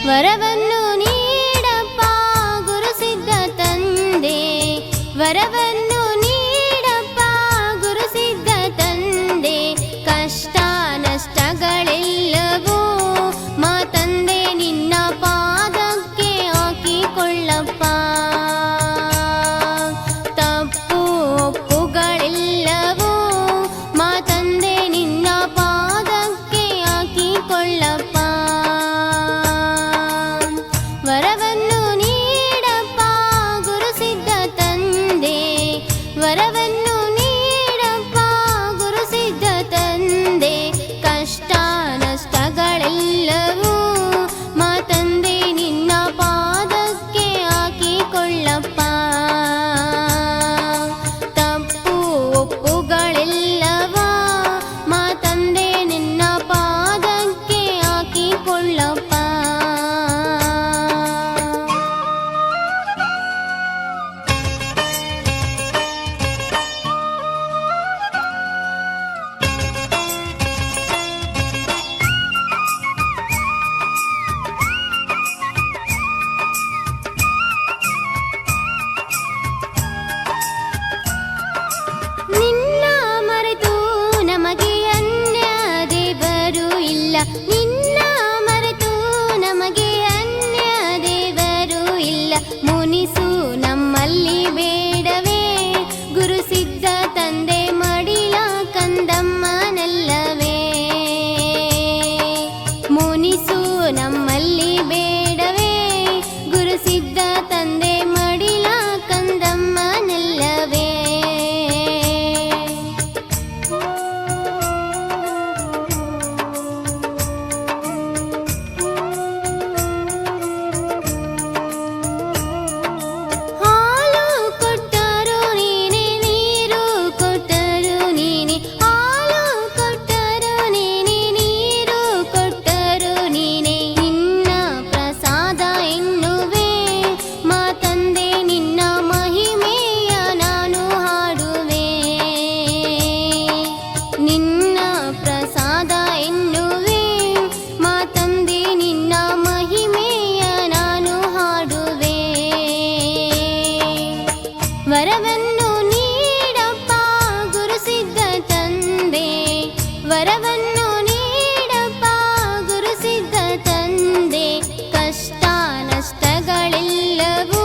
ವರವನ್ನು ನೀಡಪ್ಪ ಗುರುಸಿದ್ಧ ತಂದೆ, ವರವನ್ನು ನೀಡಪ್ಪ ಗುರುಸಿದ್ಧ ತಂದೆ. ಕಷ್ಟ ನಷ್ಟಗಳೆಲ್ಲವೂ ಮಾತಂದೆ ನಿನ್ನ ಪಾದಕ್ಕೆ ಹಾಕಿಕೊಳ್ಳಪ್ಪ. ತಪ್ಪು ಒಪ್ಪುಗಳೆಲ್ಲವೂ ಮಾತಂದೆ ನಿನ್ನ ಪಾದಕ್ಕೆ ಹಾಕಿಕೊಳ್ಳಪ್ಪ. ವರವನ್ನು ನೀಡಪ್ಪ ಗುರುಸಿದ್ಧ ತಂದೆ, ವರವನ್ನು ನೀಡಪ್ಪ ಗುರುಸಿದ್ಧ ತಂದೆ. ಕಷ್ಟ ನಷ್ಟಗಳೆಲ್ಲವೂ ಮಾತಂದೆ ನಿನ್ನ ಪಾದಕ್ಕೆ ಹಾಕಿಕೊಳ್ಳಪ್ಪ. ತಪ್ಪು ಒಪ್ಪುಗಳೆಲ್ಲವ ಮಾತಂದೆ ನಿನ್ನ ಪಾದಕ್ಕೆ ಹಾಕಿಕೊಳ್ಳಪ್ಪ. ನಿನ್ನ ಮರೆತು ನಮಗೆ ಅನ್ಯ ದೇವರು ಇಲ್ಲ, ನಿನ್ನ ಮರೆತು ನಮಗೆ ಅನ್ಯ ದೇವರು ಇಲ್ಲ. ಮುನಿಸು ನಮ್ಮಲ್ಲಿ ಬೇಡವೇ ಗುರುಸಿದ್ಧ ತಂದೆ ಮಡಿಲ ಕಂದಮ್ಮನಲ್ಲವೇ. ಮುನಿಸು ನಮ್ಮಲ್ಲಿ ಬೇಡವೇ ಗುರುಸಿದ್ಧ ತಂದೆ ಮಡಿಲ ಕಂದಮ್ಮನಲ್ಲವೇ. ಹಾಲು ಕೊಟ್ಟರು ನೀನೆ, ನೀರು ಕೊಟ್ಟರು ನೀನೆ, ಹಾಲು ಕೊಟ್ಟರು ನೀನೆ, ನೀರು ಕೊಟ್ಟರು ನೀನೆ. ನಿನ್ನ ಪ್ರಸಾದ ಎನ್ನುವೆ ಮಾತಂದೆ ನಿನ್ನ ಮಹಿಮೆಯ ನಾನು ಹಾಡುವೆ. ನಿನ್ನ ಪ್ರಸಾದ ಎನ್ನುವೆ ಮಾತಂದೆ ನಿನ್ನ ಮಹಿಮೆಯ ನಾನು ಹಾಡುವೆ. ವರವನ್ನು ನೀಡಪ್ಪ ಗುರುಸಿದ್ಧ ತಂದೆ, ವರವನ್ನು ನೀಡಪ್ಪ ಗುರುಸಿದ್ಧ ತಂದೆ. ಕಷ್ಟ ನಷ್ಟಗಳೆಲ್ಲವೂ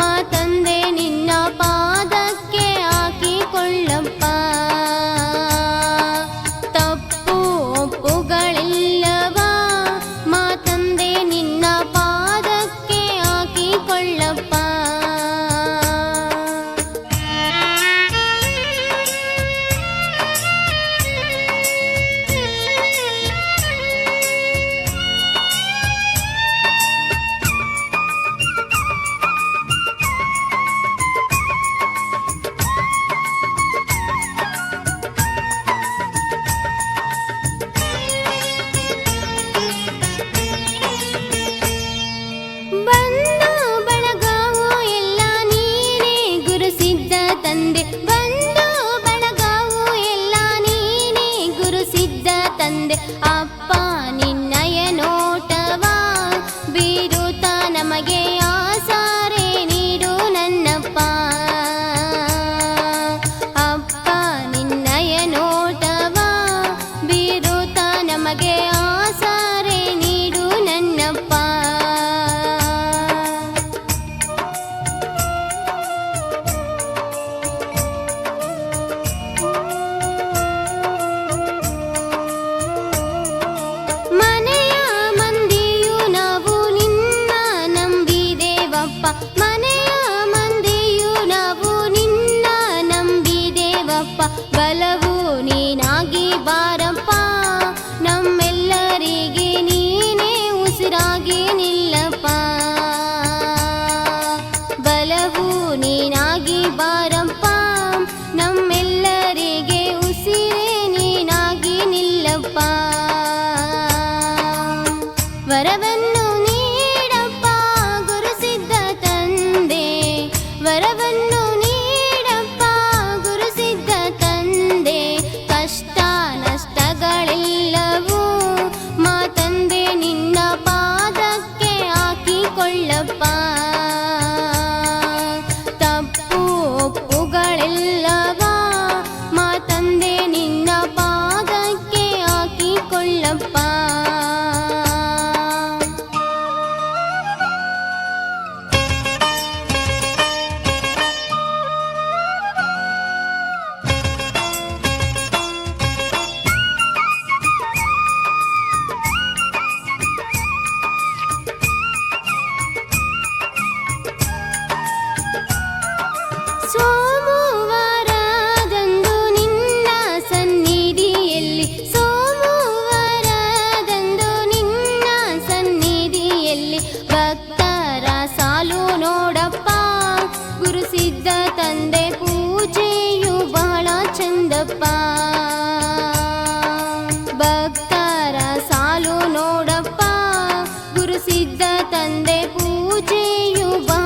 ಮಾತಂದೆ ನಿನ್ನ ಪಾದಕ್ಕೆ ಹಾಕಿಕೊಳ್ಳಪ್ಪ. ತಪ್ಪು ಒಪ್ಪುಗಳೆಲ್ಲವ ಮಾತಂದೆ ನಿನ್ನ ಪಾದಕ್ಕೆ ಹಾಕಿಕೊಳ್ಳಪ್ಪ. ಬಂಧು ಬಳಗವು ಎಲ್ಲ ನೀನೇ ಗುರುಸಿದ್ಧ ತಂದೆ, ಬಂಧು ಬಳಗವು ಎಲ್ಲ ನೀನೇ ಗುರುಸಿದ್ಧ ತಂದೆ. ಅಪ್ಪ ನಿನ್ನಯ ನೋಟವ ಬೀರುತ್ತ ನಮಗೆ ಆಸರೆ ನೀಡು ನನ್ನಪ್ಪ. ಅಪ್ಪ ನಿನ್ನಯ ನೋಟವ ಬೀರುತ್ತ ನಮಗೆ ಆಸರೆ ನೀಡು ನನ್ನಪ್ಪ. ಮನೆಯ ಮಂದಿಯು ನಾವು ನಿನ್ನ ನಂಬಿದೇವಪ್ಪ, ಮನೆಯ ಮಂದಿಯು ನಾವು ನಿನ್ನ ನಂಬಿದೇವಪ್ಪ. ಬಲವು ನೀನಾಗಿ ಬಾರಪ್ಪ ನಮ್ಮೆಲ್ಲರಿಗೆ ನೀನೇ ಉಸಿರಾಗಿ ನಿಲ್ಲಪ್ಪ. ಬಲವು ನೀನಾಗಿ ಬಾರಪ್ಪ ನಮ್ಮೆಲ್ಲರಿಗೆ ಉಸಿರೇ ನೀನಾಗಿ ನಿಲ್ಲಪ್ಪ. ವರವನ್ನು ನೀಡಪ್ಪ ಗುರುಸಿದ್ಧ ತಂದೆ, ವರವನ್ನು ನೀಡಪ್ಪ ಗುರುಸಿದ್ಧ ತಂದೆ. ಕಷ್ಟ ನಷ್ಟಗಳೆಲ್ಲವೂ ಮಾತಂದೆ ನಿನ್ನ ಪಾದಕ್ಕೆ ಭಕ್ತರ ಸಾಲು ನೋಡಪ್ಪ ಗುರುಸಿದ್ಧ ತಂದೆ ಪೂಜೆಯು ಬಹಳ ಚಂದಪ್ಪ ಭಕ್ತರ ಸಾಲು ನೋಡಪ್ಪ ಗುರುಸಿದ್ಧ ತಂದೆ ಪೂಜೆಯು ಬಹಳ